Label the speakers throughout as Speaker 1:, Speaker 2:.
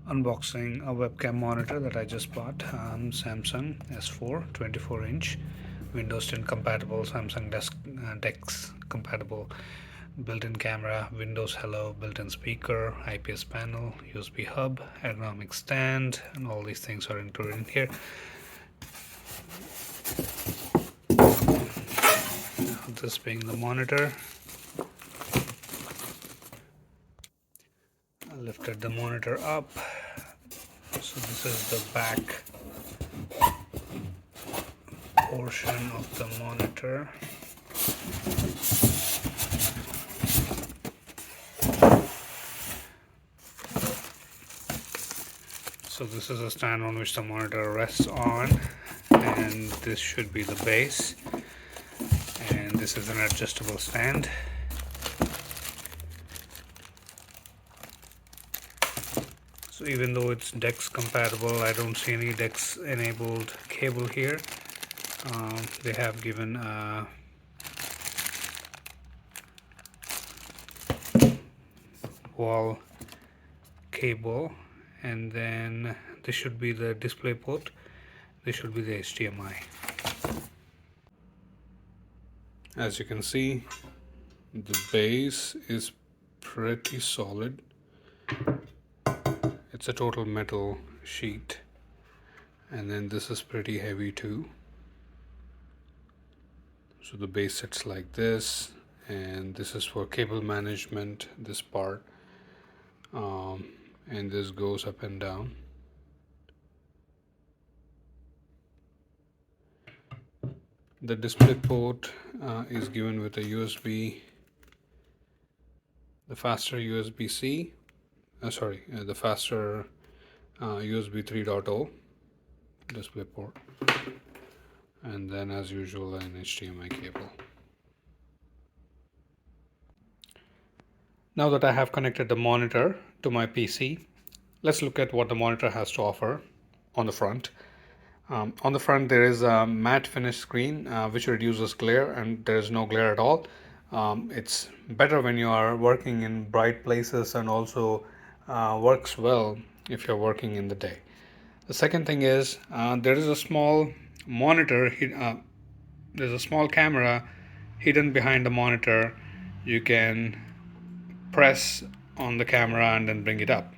Speaker 1: Unboxing a webcam monitor that I just bought. Samsung S4 24-inch, Windows 10 compatible, Samsung DeX compatible, built-in camera, Windows Hello, built-in speaker, IPS panel, USB hub, ergonomic stand, and all these things are included in here. This being the monitor, I lifted the monitor up. So this is the back portion of the monitor. So this is a stand on which the monitor rests on, and this should be the base, and this is an adjustable stand. So even though it's DeX compatible, I don't see any DeX enabled cable here. They have given a wall cable, and then this should be the display port, this should be the HDMI. As you can see, the base is pretty solid. It's a total metal sheet, and then this is pretty heavy too. So the base sits like this, and this is for cable management, this part, and this goes up and down. The display port is given with a USB, the faster USB-C, the faster USB 3.0 display port, and then as usual an HDMI cable. Now that I have connected the monitor to my PC, let's look at what the monitor has to offer on the front. On the front there is a matte finish screen which reduces glare, and there is no glare at all. It's better when you are working in bright places, and also works well if you're working in the day. The second thing is there is a small monitor, there's a small camera hidden behind the monitor. You can press on the camera and then bring it up.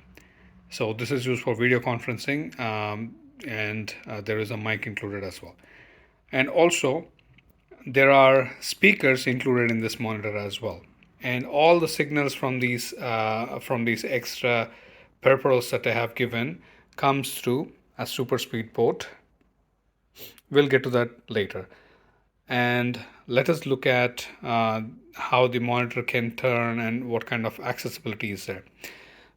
Speaker 1: So this is used for video conferencing, and there is a mic included as well. And also there are speakers included in this monitor as well, and all the signals from these extra peripherals that I have given comes through a super speed port. We'll get to that later. And let us look at how the monitor can turn and what kind of accessibility is there.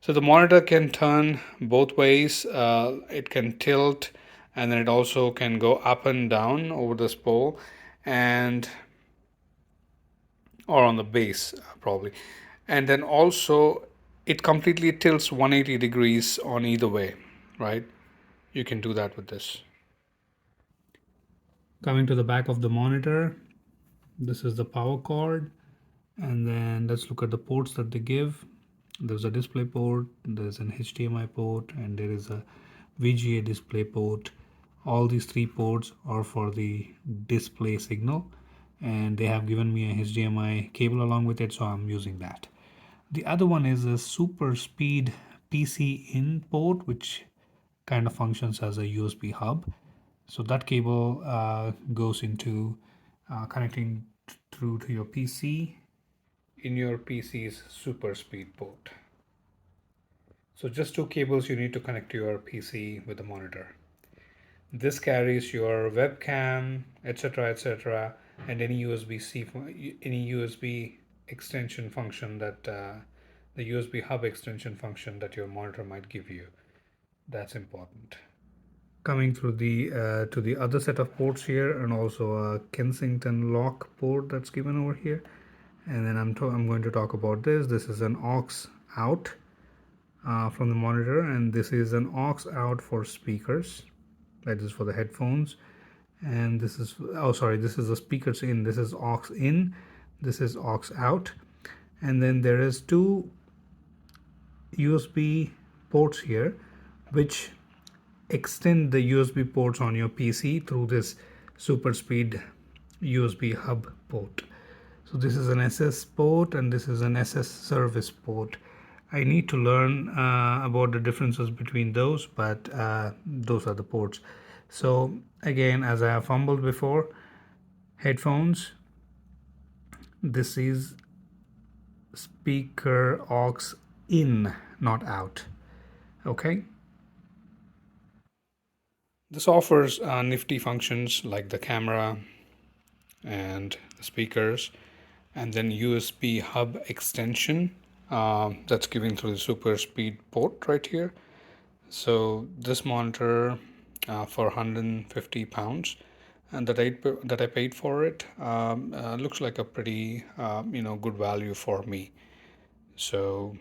Speaker 1: So the monitor can turn both ways. It can tilt, and then it also can go up and down over this pole, and or on the base probably. And then also it completely tilts 180 degrees on either way, right? You can do that with this. Coming to the back of the monitor, this is the power cord, and then let's look at the ports that they give. There's a display port, there's an HDMI port, and there is a VGA display port. All these three ports are for the display signal, and they have given me a HDMI cable along with it, so I'm using that. The other one is a super speed PC in port, which kind of functions as a USB hub. So that cable goes into connecting through to your PC in your PC's super speed port. So just two cables you need to connect to your PC with the monitor. This carries your webcam, etc., and any USB extension function that the USB hub extension function that your monitor might give you. That's important. Coming through the to the other set of ports here, and also a Kensington lock port that's given over here. And then I'm going to talk about this. This is an aux out from the monitor, and this is an aux out for speakers. That is for the headphones. And this is this is the speakers in. This is aux in, this is aux out. And then there is two USB ports here. which extend the USB ports on your PC through this super speed USB hub port. So this is an SS port and this is an SS service port. I need to learn about the differences between those, but those are the ports. So again, as I have fumbled before, headphones, this is speaker aux in, not out. Okay. This offers nifty functions like the camera and the speakers, and then USB hub extension that's giving through the super speed port right here. So this monitor for 150 pounds, and that I paid for it looks like a pretty good value for me. So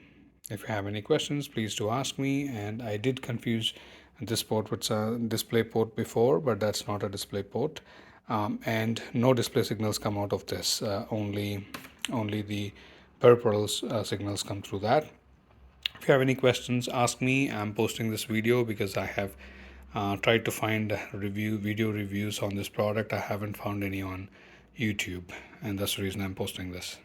Speaker 1: if you have any questions, please do ask me. And I did confuse this port with a display port before, but that's not a display port. And no display signals come out of this. Only the peripheral signals come through that. If you have any questions, ask me. I'm posting this video because I have tried to find video reviews on this product. I haven't found any on YouTube, and that's the reason I'm posting this.